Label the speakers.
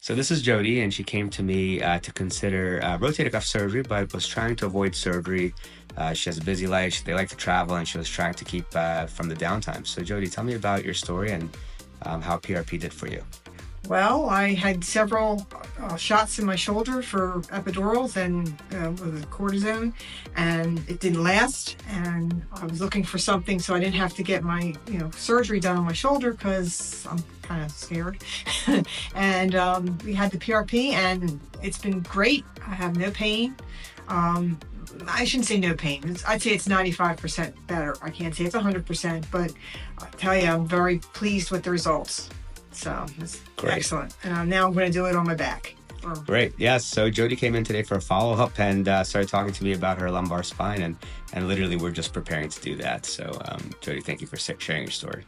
Speaker 1: So this is Jodi, and she came to me to consider rotator cuff surgery, but was trying to avoid surgery. She has a busy life. They like to travel, and she was trying to keep from the downtime. So Jodi, tell me about your story and how PRP did for you.
Speaker 2: Well, I had several shots in my shoulder for epidurals and with cortisone, and it didn't last. And I was looking for something so I didn't have to get my surgery done on my shoulder because I'm kind of scared. And we had the PRP, and it's been great. I have no pain. I shouldn't say no pain. I'd say it's 95% better. I can't say it's 100%, but I'll tell you, I'm very pleased with the results. So it's
Speaker 1: Great.
Speaker 2: Excellent. And now I'm going to do it on my back.
Speaker 1: Great. Yes. So Jodi came in today for a follow-up and started talking to me about her lumbar spine, and literally we're just preparing to do that. So Jodi, thank you for sharing your story.